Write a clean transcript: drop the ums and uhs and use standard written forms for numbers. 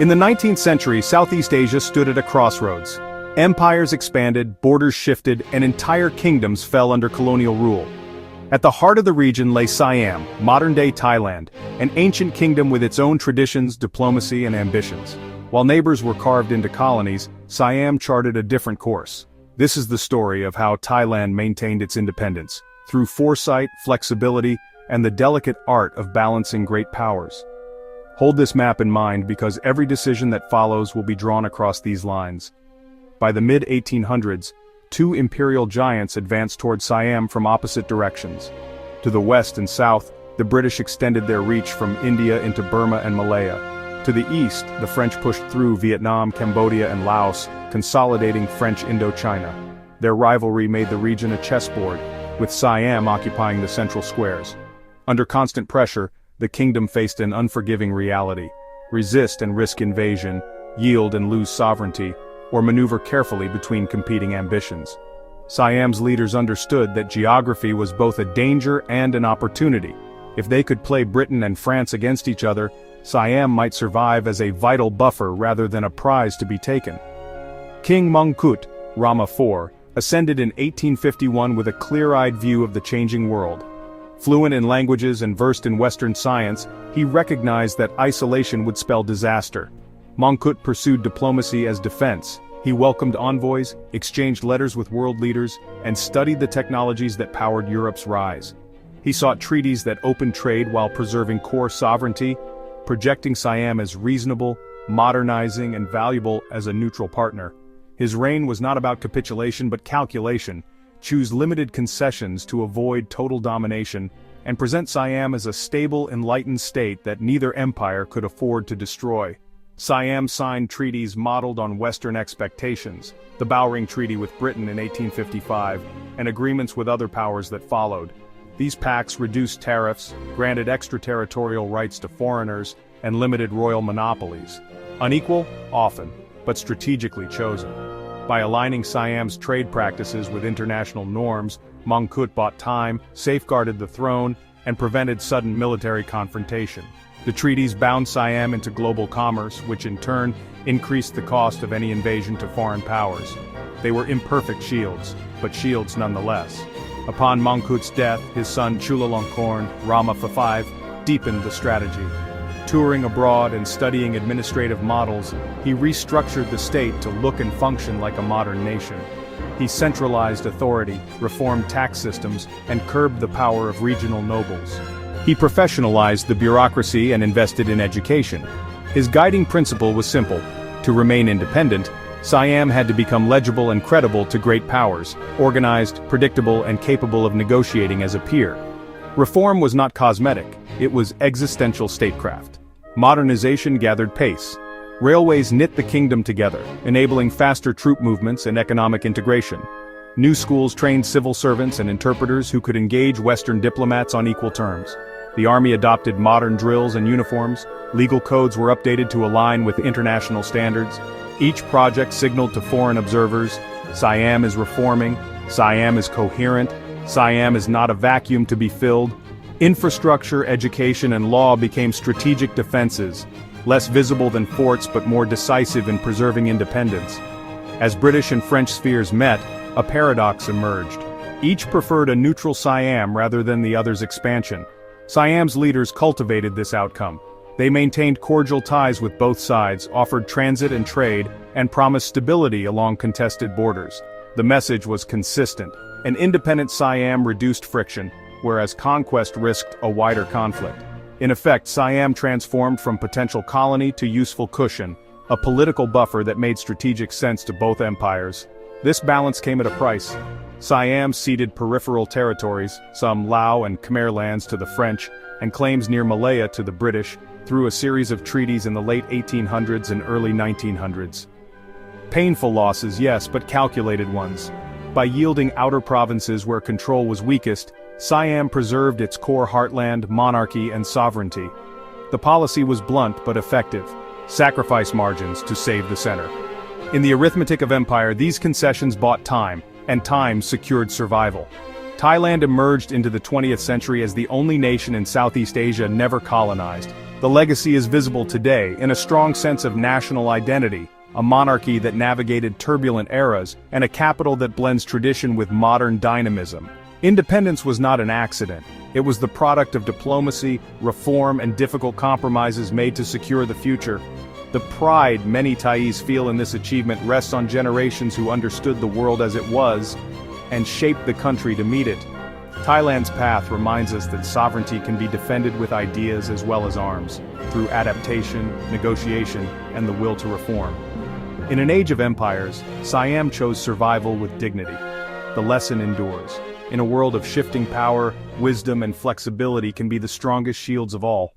In the 19th century, Southeast Asia stood at a crossroads. Empires expanded, borders shifted, and entire kingdoms fell under colonial rule. At the heart of the region lay Siam, modern-day Thailand, an ancient kingdom with its own traditions, diplomacy, and ambitions. While neighbors were carved into colonies, Siam charted a different course. This is the story of how Thailand maintained its independence, through foresight, flexibility, and the delicate art of balancing great powers. Hold this map in mind because every decision that follows will be drawn across these lines. By the mid-1800s, two imperial giants advanced toward Siam from opposite directions. To the west and south, the British extended their reach from India into Burma and Malaya. To the east, the French pushed through Vietnam, Cambodia, and Laos, consolidating French Indochina. Their rivalry made the region a chessboard, with Siam occupying the central squares. Under constant pressure, the kingdom faced an unforgiving reality: resist and risk invasion, yield and lose sovereignty, or maneuver carefully between competing ambitions. Siam's leaders understood that geography was both a danger and an opportunity. If they could play Britain and France against each other, Siam might survive as a vital buffer rather than a prize to be taken. King Mongkut, Rama IV, ascended in 1851 with a clear-eyed view of the changing world. Fluent in languages and versed in Western science, he recognized that isolation would spell disaster. Mongkut pursued diplomacy as defense. He welcomed envoys, exchanged letters with world leaders, and studied the technologies that powered Europe's rise. He sought treaties that opened trade while preserving core sovereignty, projecting Siam as reasonable, modernizing, and valuable as a neutral partner. His reign was not about capitulation but calculation. Choose limited concessions to avoid total domination, and present Siam as a stable, enlightened state that neither empire could afford to destroy. Siam signed treaties modeled on Western expectations, the Bowring Treaty with Britain in 1855, and agreements with other powers that followed. These pacts reduced tariffs, granted extraterritorial rights to foreigners, and limited royal monopolies. Unequal? Often, but strategically chosen. By aligning Siam's trade practices with international norms, Mongkut bought time, safeguarded the throne, and prevented sudden military confrontation. The treaties bound Siam into global commerce, which in turn increased the cost of any invasion to foreign powers. They were imperfect shields, but shields nonetheless. Upon Mongkut's death, his son Chulalongkorn, Rama V, deepened the strategy. Touring abroad and studying administrative models, he restructured the state to look and function like a modern nation. He centralized authority, reformed tax systems, and curbed the power of regional nobles. He professionalized the bureaucracy and invested in education. His guiding principle was simple: to remain independent, Siam had to become legible and credible to great powers, organized, predictable, and capable of negotiating as a peer. Reform was not cosmetic, it was existential statecraft. Modernization gathered pace. Railways knit the kingdom together, enabling faster troop movements and economic integration. New schools trained civil servants and interpreters who could engage Western diplomats on equal terms. The army adopted modern drills and uniforms. Legal codes were updated to align with international standards. Each project signaled to foreign observers: Siam is reforming, Siam is coherent, Siam is not a vacuum to be filled. Infrastructure, education, and law became strategic defenses, less visible than forts but more decisive in preserving independence. As British and French spheres met, a paradox emerged. Each preferred a neutral Siam rather than the other's expansion. Siam's leaders cultivated this outcome. They maintained cordial ties with both sides, offered transit and trade, and promised stability along contested borders. The message was consistent: an independent Siam reduced friction, whereas conquest risked a wider conflict. In effect, Siam transformed from potential colony to useful cushion, a political buffer that made strategic sense to both empires. This balance came at a price. Siam ceded peripheral territories, some Lao and Khmer lands, to the French, and claims near Malaya to the British, through a series of treaties in the late 1800s and early 1900s. Painful losses, yes, but calculated ones. By yielding outer provinces where control was weakest, Siam preserved its core heartland, monarchy, and sovereignty. The policy was blunt but effective: sacrifice margins to save the center. In the arithmetic of empire, these concessions bought time, and time secured survival. Thailand emerged into the 20th century as the only nation in Southeast Asia never colonized. The legacy is visible today in a strong sense of national identity, a monarchy that navigated turbulent eras, and a capital that blends tradition with modern dynamism. Independence was not an accident. It was the product of diplomacy, reform, and difficult compromises made to secure the future. The pride many Thais feel in this achievement rests on generations who understood the world as it was and shaped the country to meet it. Thailand's path reminds us that sovereignty can be defended with ideas as well as arms, through adaptation, negotiation, and the will to reform. In an age of empires, Siam chose survival with dignity. The lesson endures. In a world of shifting power, wisdom and flexibility can be the strongest shields of all.